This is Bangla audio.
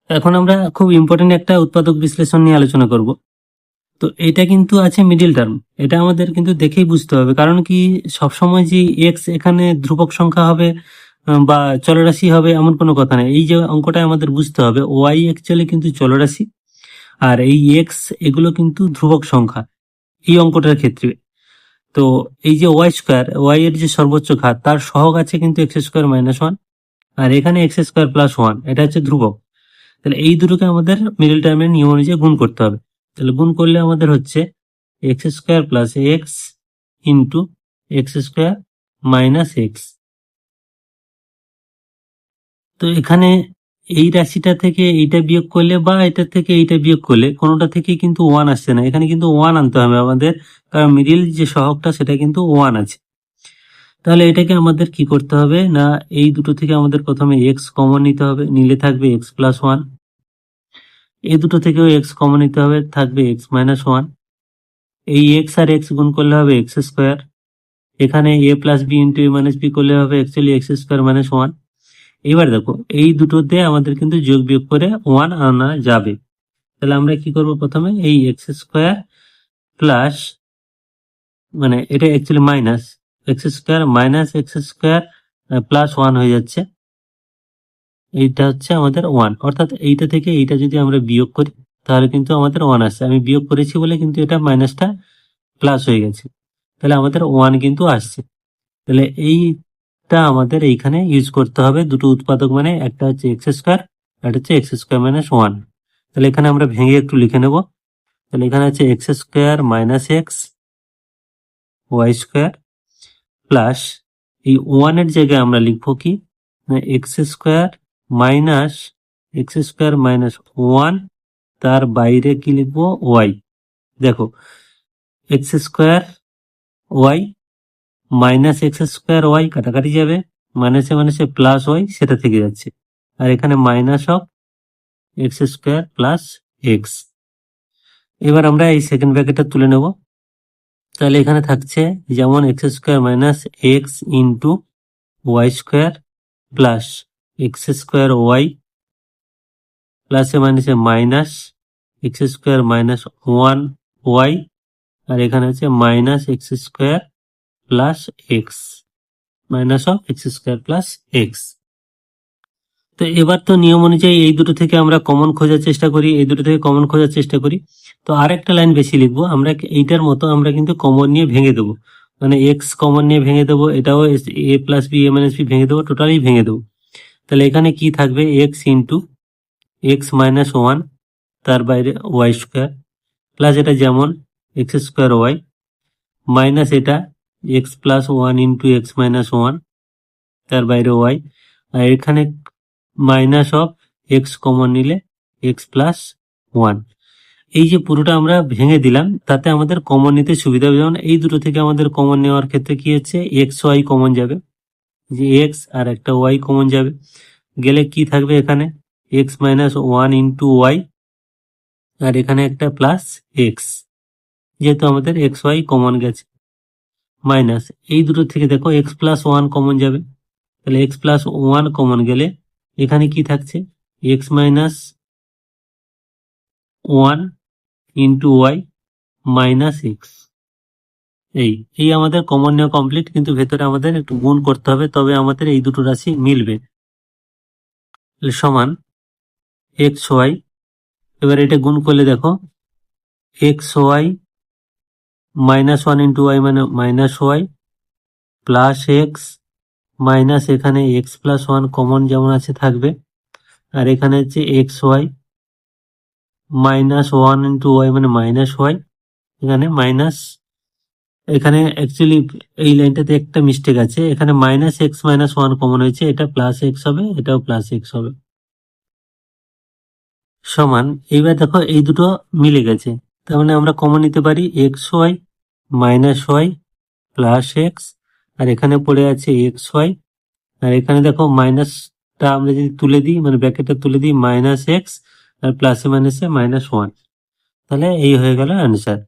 এখন আমরা খুব ইম্পর্টেন্ট একটা উৎপাদক বিশ্লেষণ নিয়ে আলোচনা করব। তো এটা কিন্তু আছে মিডিল টার্ম, এটা আমাদের কিন্তু দেখেই বুঝতে হবে, কারণ কি সবসময় যে এক্স এখানে ধ্রুবক সংখ্যা হবে বা চলরাশি হবে এমন কোনো কথা নেই। এই যে অঙ্কটা আমাদের বুঝতে হবে, ওয়াই অ্যাকচুয়ালি কিন্তু চলরাশি আর এই এক্স এগুলো কিন্তু ধ্রুবক সংখ্যা এই অঙ্কটার ক্ষেত্রে। তো এই যে ওয়াই স্কোয়ার, ওয়াই এর যে সর্বোচ্চ ঘাত তার সহগ আছে কিন্তু এক্স স্কোয়ার মাইনাস ওয়ান, আর এখানে এক্স স্কোয়ার প্লাস ওয়ান, এটা হচ্ছে ধ্রুবক। তাহলে এই দুটোকে আমাদের মিডল টার্মের নিয়ম অনুযায়ী গুণ করতে হবে। তাহলে গুণ করলে আমাদের হচ্ছে x square plus x into x square minus x. তো এখানে এই রাশিটা থেকে এইটা বিয়োগ করলে বা এটা থেকে এইটা বিয়োগ করলে কোনোটা থেকে কিন্তু ওয়ান আসছে না, এখানে কিন্তু ওয়ান আনতে হবে আমাদের, কারণ মিডিল যে সহগটা সেটা কিন্তু ওয়ান আছে। তাহলে এটাকে আমাদের কি করতে হবে না, এই দুটো থেকে আমাদের প্রথমে এক্স কমন নিতে হবে, নিলে থাকবে এক্স প্লাস ওয়ান। এই দুটো থেকেও এক্স কমন নিতে হবে, থাকবে এক্স মাইনাস ওয়ান। এই এক্স আর এক্স গুণ করলে হবে এক্স স্কোয়ার। এখানে এ প্লাস বি ইন্টু এ মাইনাস বি করলে হবে actually x square minus one. এবার দেখো এই দুটোতে আমাদের কিন্তু যোগ বিয়োগ করে ওয়ান আনা যাবে। তাহলে আমরা কি করব, প্রথমে এই এক্স স্কোয়ার প্লাস, মানে এটা actually minus x square minus x square plus one হয়ে যাচ্ছে। এইটা হচ্ছে আমাদের ওয়ান, অর্থাৎ এইটা থেকে এইটা যদি আমরা বিয়োগ করি তাহলে কিন্তু আমাদের ওয়ান আসছে। আমি বিয়োগ করেছি বলে কিন্তু এটা মাইনাসটা প্লাস হয়ে গেছে, তাহলে আমাদের ওয়ান কিন্তু আসছে। তাহলে এইটা আমাদের এইখানে ইউজ করতে হবে, দুটো উৎপাদক মানে একটা হচ্ছে এক্স স্কোয়ার আর হচ্ছে এক্স স্কোয়ার মাইনাস ওয়ান। তাহলে এখানে আমরা ভেঙে একটু লিখে নেব। তাহলে এখানে হচ্ছে x square minus x y square plus এই ওয়ানের জায়গায় আমরা লিখবো কি x square minus x square minus one, তার বাইরে কি লিখবো ওয়াই। দেখো x square y minus x square y কাটাকাটি যাবে, মাইনাসে মাইনাসে প্লাস ওয়াই সেটা থেকে যাচ্ছে, আর এখানে minus of x square plus x. এবার আমরা এই সেকেন্ড ব্র্যাকেটটা তুলে নেব। তাহলে এখানে থাকছে যেমন x square minus x into y square plus x square y প্লাসে মাইনাসে minus x square minus one y, আর এখানে হচ্ছে minus x square plus x, minus of x square plus x. তো এবার তো নিয়ম অনুযায়ী এই দুটো থেকে আমরা কমন খোঁজার চেষ্টা করি, এই দুটো থেকে কমন খোঁজার চেষ্টা করি। তো আরেকটা লাইন বেশি লিখবো আমরা, এইটার মতো আমরা কিন্তু কমন নিয়ে ভেঙে দেবো, মানে এক্স কমন নিয়ে ভেঙে দেবো, এটাও এ plus B A minus B ভেঙে দেবো, টোটালি ভেঙে দেবো। তাহলে এখানে কি থাকবে x into x minus one, তার বাইরে ওয়াই স্কোয়ার প্লাস এটা যেমন এক্স স্কোয়ার ওয়াই মাইনাস এটা x plus one into x minus one, তার বাইরে ওয়াই, আর এখানে মাইনাস অফ এক্স কমন নিলে এক্স প্লাস ওয়ান। এই যে পুরোটা আমরা ভেঙে দিলাম, তাতে আমাদের কমন নিতে সুবিধা হবে। যেমন এই দুটো থেকে আমাদের কমন নেওয়ার ক্ষেত্রে কি হচ্ছে এক্স ওয়াই কমন যাবে, যে এক্স আর একটা ওয়াই কমন যাবে, গেলে কি থাকবে এখানে x minus one into y, আর এখানে একটা প্লাস এক্স, যেহেতু আমাদের এক্স ওয়াই কমন গেছে, মাইনাস এই দুটো থেকে দেখো এক্স প্লাস ওয়ান কমন যাবে। তাহলে এক্স প্লাস ওয়ান কমন গেলে এখানে কি থাকছে x minus one into y minus x. এই এই আমাদের কমন নেওয়া কমপ্লিট, কিন্তু ভেতরে আমাদের একটু গুণ করতে হবে, তবে আমাদের এই দুটো রাশি মিলবে। সমান এক্স ওয়াই, এবার এটা গুণ করলে দেখো x y minus one into y মানে minus y plus x minus এখানে এক্স প্লাস ওয়ান কমন যেমন আছে থাকবে, আর এখানে হচ্ছে x y minus one into y মানে মাইনাস ওয়াই, এখানে মাইনাস, এখানে অ্যাকচুয়ালি এই লাইনটাতে একটা মিস্টেক আছে, এখানে minus x minus one common হয়েছে, এটা প্লাস এক্স হবে, এটাও প্লাস এক্স হবে। সমান এইবার দেখো এই দুটো মিলে গেছে, তার মানে আমরা কমন নিতে পারি x y minus y plus x, আর এখানে পড়ে আছে এক্স ওয়াই, আর এখানে দেখো মাইনাসটা আমরা যদি তুলে দিই, মানে ব্র্যাকেটটা তুলে দিই মাইনাস এক্স আর প্লাসে মাইনাসে মাইনাস ওয়ান, তাহলে এই হয়ে গেল অ্যান্সার।